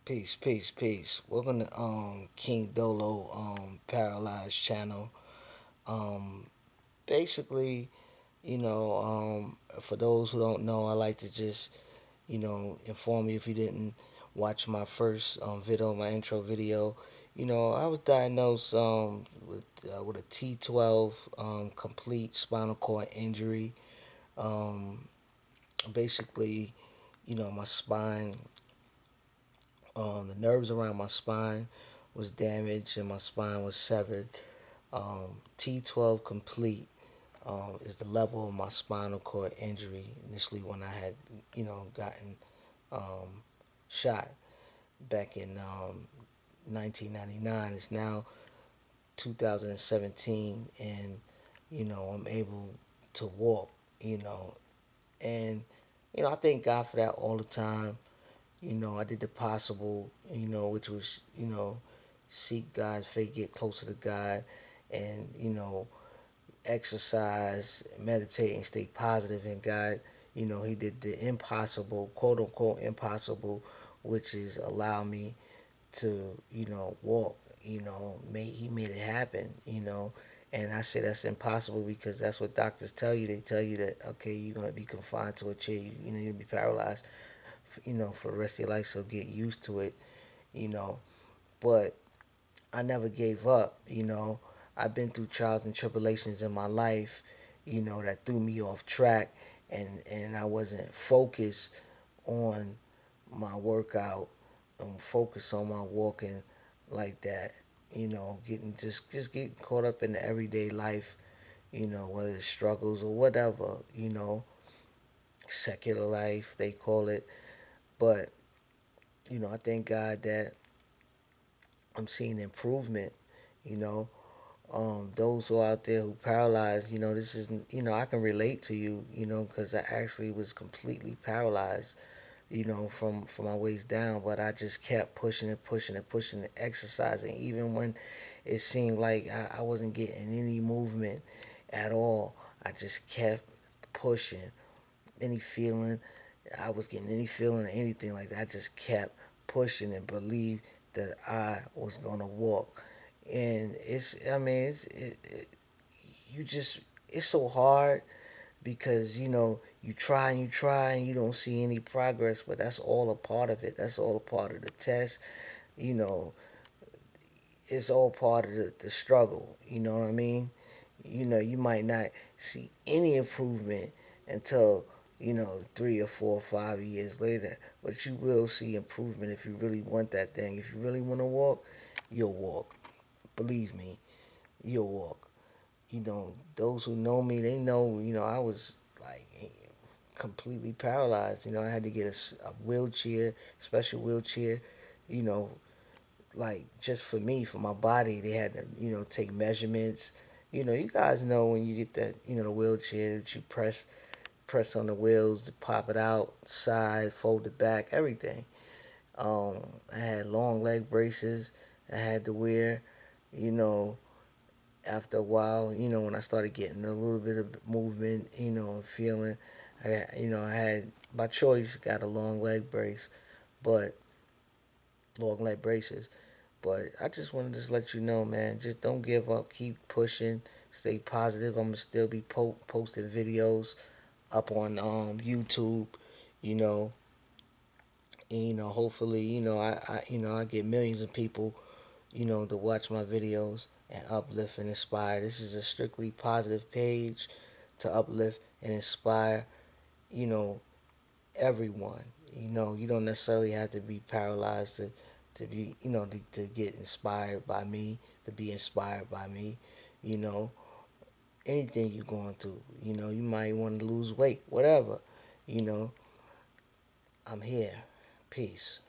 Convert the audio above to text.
Peace, peace, peace. Welcome to King Dolo Paralyzed channel. Um Basically, for those who don't know, I like to just, inform you if you didn't watch my first video, my intro video. I was diagnosed with a T12 complete spinal cord injury. Um Basically, my spine, the nerves around my spine was damaged and my spine was severed. T12 complete is the level of my spinal cord injury initially when I had, gotten um, shot back in 1999. It's now 2017, and I'm able to walk. You know, and I thank God for that all the time. I did the possible, which was, seek God's faith, get closer to God, and, exercise, meditate, and stay positive in God. He did the impossible, quote unquote impossible, which is allow me to, walk. He made it happen. And I say that's impossible because that's what doctors tell you. They tell you that, okay, you're gonna be confined to a chair. You'll be paralyzed, for the rest of your life. So get used to it. You know, but I never gave up. I've been through trials and tribulations in my life, that threw me off track, and I wasn't focused on my workout, focused on my walking like that. Getting just getting caught up in the everyday life. Whether it's struggles or whatever. Secular life they call it, but I thank God that I'm seeing improvement. You know, those who are out there who paralyzed, this isn't, I can relate to you, because I actually was completely paralyzed, from my waist down, but I just kept pushing and pushing and pushing and exercising, even when it seemed like I wasn't getting any movement at all. I just kept pushing. Any feeling, I was getting any feeling or anything like that, I just kept pushing and believed that I was gonna walk. And I mean, you just, it's so hard because you try and you try and you don't see any progress, but that's all a part of it. That's all a part of the test. You know, it's all part of the struggle. You know what I mean? You might not see any improvement until 3 or 4 or 5 years later, but you will see improvement if you really want that thing. If you really want to walk, you'll walk. Believe me, you'll walk. Those who know me, they know. I was like completely paralyzed. I had to get a wheelchair, special wheelchair. You know, like just for me, for my body, they had to take measurements. You guys know when you get that the wheelchair that you press on the wheels to pop it out, side, fold it back, everything. I had long leg braces I had to wear. You know, After a while, when I started getting a little bit of movement, and feeling, I had by choice got a long leg braces. But I just wanted to just let you know, man, just don't give up. Keep pushing. Stay positive. I'm gonna still be posting videos up on YouTube. You know, and hopefully, I get millions of people, to watch my videos and uplift and inspire. This is a strictly positive page to uplift and inspire. You know, everyone. You don't necessarily have to be paralyzed to be, to get inspired by me, to be inspired by me. You know, Anything you're going through. You might want to lose weight, whatever. You know, I'm here. Peace.